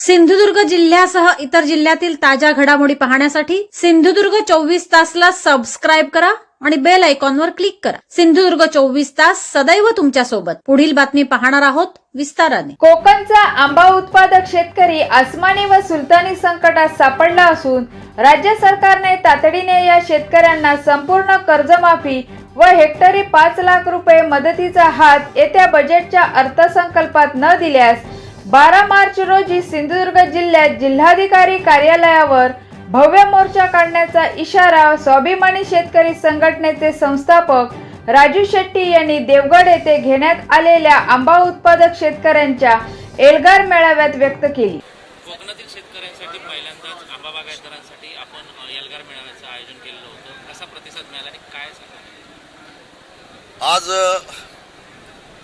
सिंधुदुर्ग जिल्ह्यासह इतर जिल्ह्यातील ताज्या घडामोडी पाहण्यासाठी सिंधुदुर्ग 24 तासला सबस्क्राईब करा आणि बेल आयकॉनवर क्लिक करा। सिंधुदुर्ग 24 तास सदैव तुमच्या सोबत। पुढील बातमी पाहणार आहोत विस्ताराने। कोकणचा आंबा उत्पादक शेतकरी आसमानी व सुलतानी संकटात सापडला असून राज्य सरकारने तातडीने या शेतकऱ्यांना संपूर्ण कर्जमाफी व हेक्टरी 5 लाख रुपये मदतीचा हात येत्या बजेटच्या अर्थसंकल्पात न दिल्यास 12 मार्च रोजी सिंधुदुर्ग जिल्ह्यात जिल्हाधिकारी कार्यालयावर भव्य मोर्चा काढण्याचा इशारा स्वाभिमानी शेतकरी संघटनेचे संस्थापक राजू शेट्टी यांनी देवगड येथे घेण्यात आलेल्या आंबा उत्पादक शेतकऱ्यांच्या एल्गार मेळाव्यात व्यक्त केली। कोकणातील शेतकऱ्यांसाठी पहिल्यांदाच आंबा बागायतदारांसाठी आपण एल्गार मेळाव्याचं आयोजन केलेलं होतं। कसा प्रतिसाद मिळाला आणि काय सांगा? आज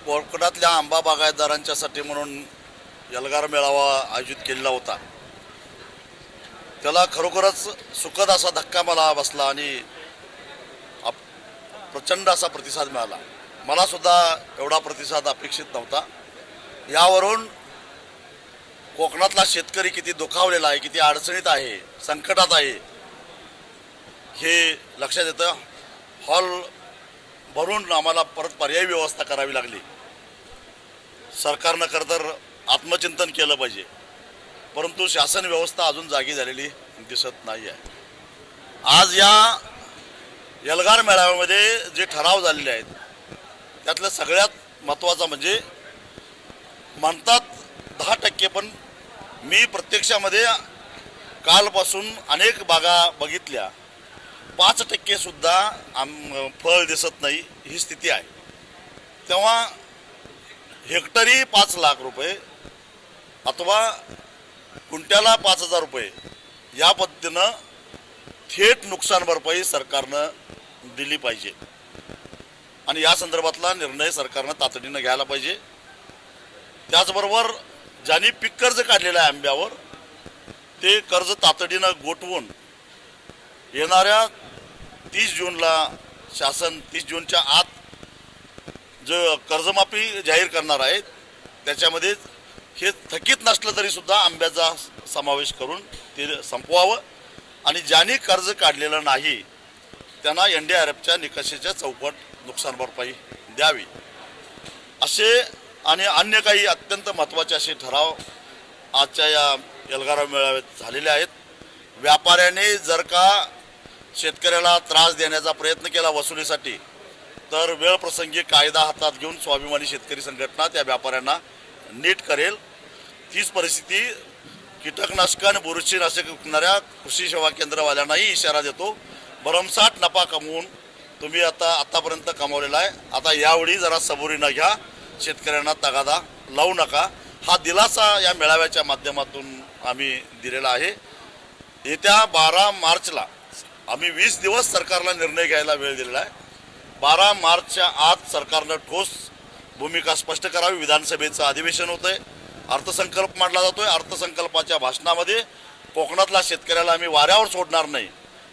कोकणातल्या आंबा बागायतदारांच्यासाठी म्हणून एल्गार मेळावा आयोजित केलेला होता। त्याला खरोखरच सुखद असा धक्का मला बसला आणि प्रचंड असा प्रतिसाद मिळाला। मला सुद्धा एवढा प्रतिसाद अपेक्षित नव्हता। यावरून कोकणातला शेतकरी किती दुखावलेला आहे, किती अडचणीत आहे, संकटात आहे हे लक्षात येतं। हॉल भरून आम्हाला परत पर्यायी व्यवस्था करावी लागली। सरकारनं खरं तर आत्मचिंतन केलं पाहिजे, परंतु शासन व्यवस्था अजून जागी झालेली दिसत नाही आहे। आज या एल्गार मेळाव्यामध्ये जे ठराव झालेले आहेत त्यातलं सगळ्यात महत्त्वाचा म्हणजे म्हणतात 10%, पण मी प्रत्यक्षामध्ये कालपासून अनेक बागा बघितल्या, 5% सुद्धा फळ दिसत नाही ही स्थिती आहे। तेव्हा हेक्टरी 5 लाख रुपये अथवा कुंट्याला 5,000 रुपये या पद्धतीनं थेट नुकसान भरपाई सरकारनं दिली पाहिजे आणि या संदर्भातला निर्णय सरकारनं तातडीनं घ्यायला पाहिजे। त्याचबरोबर ज्यांनी पीक कर्ज काढलेलं आहे आंब्यावर ते कर्ज तातडीनं गोठवून येणाऱ्या 30 जूनला शासन 30 जूनच्या आत जो कर्जमाफी जाहीर करणार आहे त्याच्यामध्ये हे थकीत नसलं तरी सुद्धा आंब्याचा समावेश करून ते संपवावं आणि ज्यांनी कर्ज काढलेलं नाही त्यांना NDRFच्या निकषाच्या चौकट नुकसान भरपाई द्यावी असे आणि अन्य काही अत्यंत महत्त्वाचे असे ठराव आजच्या या एल्गार मेळाव्यात झालेले आहेत। व्यापाऱ्याने जर का शेतकऱ्याला त्रास देण्याचा प्रयत्न केला वसुलीसाठी तर वेळप्रसंगी कायदा हातात घेऊन स्वाभिमानी शेतकरी संघटना त्या व्यापाऱ्यांना नीट करेल। तीच परिस्थिती कीटकनाशक आणि बुरशीनाशक विकणाऱ्या कृषी सेवा केंद्रवाल्यांनाही इशारा देतो। भरमसाठ नफा कमवून तुम्ही आतापर्यंत कमावलेला आहे, आता यावेळी जरा सबुरीनं घ्या, शेतकऱ्यांना तगादा लावू नका। हा दिलासा या मेळाव्याच्या माध्यमातून आम्ही दिलेला आहे। येत्या 12 मार्चला आम्ही 20 दिवस सरकारला निर्णय घ्यायला वेळ दिलेला आहे। 12 मार्चच्या आत सरकारनं ठोस भूमिका स्पष्ट करावी। विधानसभेचं अधिवेशन होतं आहे, अर्थसंकल्प मांडला जातो आहे। अर्थसंकल्पाच्या भाषणामध्ये कोकणातल्या शेतकऱ्याला आम्ही वाऱ्यावर सोडणार नाही,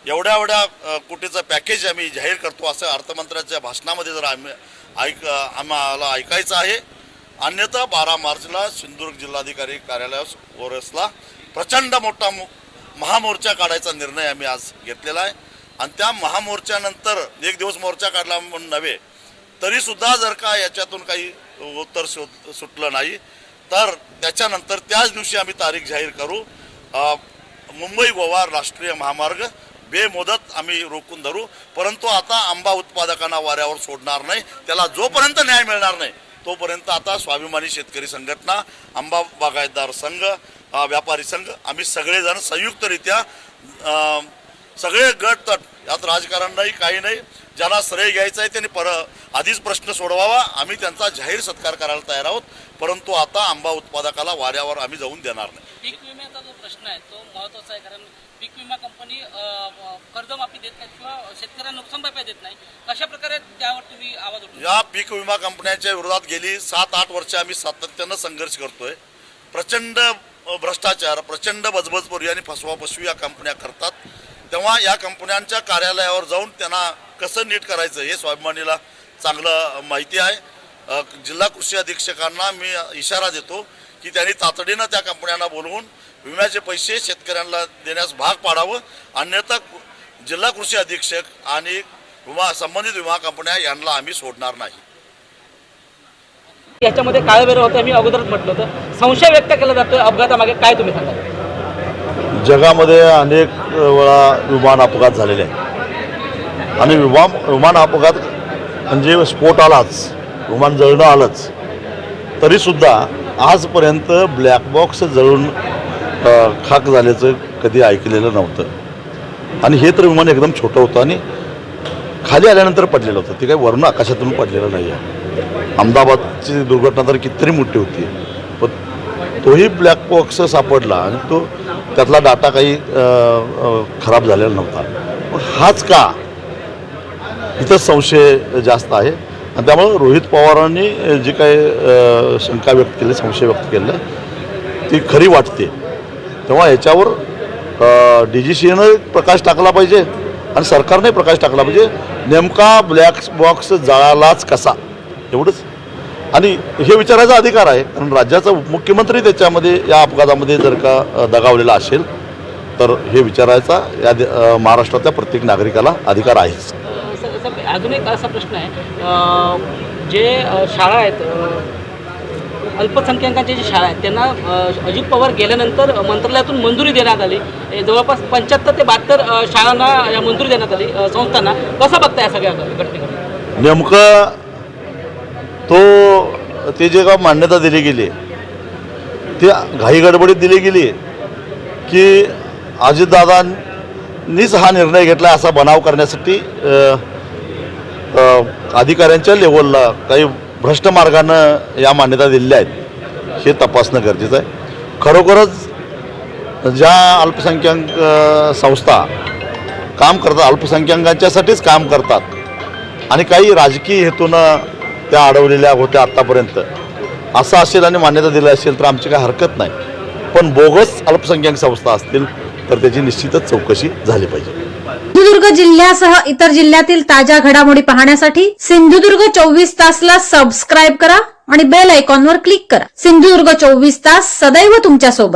एवढ्या कोटीचं पॅकेज आम्ही जाहीर करतो असं अर्थमंत्र्यांच्या भाषणामध्ये जर आम्हाला ऐकायचं आहे। अन्यथा 12 मार्चला सिंधुदुर्ग जिल्हाधिकारी कार्यालयावर प्रचंड मोठा महामोर्चा काढायचा निर्णय आम्ही आज घेतलेला आहे आणि त्या महामोर्चानंतर एक दिवस मोर्चा काढला म्हणून नव्हे तरीसुद्धा जर का याच्यातून काही उत्तर सुटलं नाही तर त्याच्यानंतर त्याच दिवशी आम्ही तारीख जाहीर करू। मुंबई गोवा राष्ट्रीय महामार्ग बेमुदत आम्ही रोखून धरू, परंतु आता आंबा उत्पादकांना वाऱ्यावर सोडणार नाही। त्याला जोपर्यंत न्याय मिळणार नाही तोपर्यंत आता स्वाभिमानी शेतकरी संघटना, आंबा बागायतदार संघ, व्यापारी संघ आम्ही सगळेजण संयुक्तरित्या सगळे गट तट, यात राजकारण नाही, काही नाही, ज्यांना श्रेय घ्यायचं आहे त्यांनी आधीच प्रश्न सोडवावा। आम्ही त्यांचा जाहीर सत्कार करायला तयार आहोत, परंतु आता आंबा उत्पादकाला वाऱ्यावर आम्ही जाऊन देणार नाही। पीक विम्याचा जो प्रश्न आहे तो महत्त्वाचा आहे, कारण पीक विमा कंपनी कर्जमाफी देत नाही किंवा शेतकऱ्यांना नुकसान भरपाई देत नाही। कशा प्रकारे त्यावर तुम्ही आवाज उठवता? या पीक विमा कंपन्यांच्या विरोधात गेली 7-8 वर्ष आम्ही सातत्यानं संघर्ष करतोय। प्रचंड भ्रष्टाचार, प्रचंड बजबजपुरी आणि फसवाफसवी या कंपन्या करतात। तेव्हा या कंपन्यांच्या कार्यालयावर जाऊन त्यांना कसं नीट करायचं हे स्वाभिमानीला चांगलं माहिती आहे। जिल्हा कृषी अधीक्षकांना मी इशारा देतो की त्यांनी तातडीनं त्या कंपन्यांना बोलवून विम्याचे पैसे शेतकऱ्यांना देण्यास भाग पाडावं, अन्यथा जिल्हा कृषी अधीक्षक आणि संबंधित विमा कंपन्या यांना आम्ही सोडणार नाही. याच्यामध्ये काळबेर होतं, मी अगोदरच म्हटलं होतं. संशय व्यक्त केला जातोय अपघातामागे, काय तुम्ही सांगाल? जगामध्ये अनेक वेळा विमान अपघात झालेले आहेत आणि विमान अपघात म्हणजे स्फोट आलाच, विमान जळणं आलंच, तरीसुद्धा आजपर्यंत ब्लॅक बॉक्स जळून खाक झाल्याचं कधी ऐकलेलं नव्हतं. आणि हे तर विमान एकदम छोटं होतं आणि खाली आल्यानंतर पडलेलं होतं, ते काही वरून आकाशातून पडलेलं नाही आहे. अहमदाबादची दुर्घटना तर कितीतरी मोठी होती, पण तोही ब्लॅक बॉक्स सापडला आणि तो त्यातला डाटा काही खराब झालेला नव्हता. पण हाच का, इथं संशय जास्त आहे. आणि त्यामुळं रोहित पवारांनी जी काही शंका व्यक्त केली, संशय व्यक्त केलं, ती खरी वाटते. तेव्हा याच्यावर DGCAनं प्रकाश टाकला पाहिजे आणि सरकारने प्रकाश टाकला पाहिजे, नेमका ब्लॅक बॉक्स जळालाच कसा, एवढंच. आणि हे विचारायचा अधिकार आहे, कारण राज्याचा उपमुख्यमंत्री त्याच्यामध्ये या अपघातामध्ये जर का दगावलेला असेल तर हे विचारायचा या महाराष्ट्रातल्या प्रत्येक नागरिकाला अधिकार आहेच. अजून एक असा प्रश्न आहे, जे शाळा आहेत, अल्पसंख्याकांच्या जी शाळा आहेत, त्यांना अजित पवार गेल्यानंतर मंत्रालयातून मंजुरी देण्यात आली. जवळपास 75 ते 72 शाळांना या मंजुरी देण्यात आली, संस्थांना. कसं बघता या सगळ्या घटनेकडे? नेमकं ते जे का मान्यता दिली गेली ती घाई गडबडीत दिली गेली की अजितदादांनीच हा निर्णय घेतला असा बनाव करण्यासाठी अधिकाऱ्यांच्या लेवलला काही भ्रष्ट मार्गानं या मान्यता दिलेल्या आहेत, हे तपासणं गरजेचं आहे. खरोखरच ज्या अल्पसंख्याक संस्था काम करतात, अल्पसंख्याकांच्यासाठीच काम करतात आणि काही राजकीय हेतूनं त्या अडवलेल्या होत्या आत्तापर्यंत, असं असेल आणि मान्यता दिली असेल तर आमची काही हरकत नाही. पण बोगस अल्पसंख्याक संस्था असतील तर त्याची निश्चितच चौकशी झाली पाहिजे. सिंधुदुर्ग जिल्ह्यासह इतर जिल्ह्यातील ताज्या घडामोडी पाहण्यासाठी सिंधुदुर्ग 24 तासला सबस्क्राईब करा आणि बेल आयकॉनवर क्लिक करा. सिंधुदुर्ग 24 तास सदैव तुमच्या सोबत.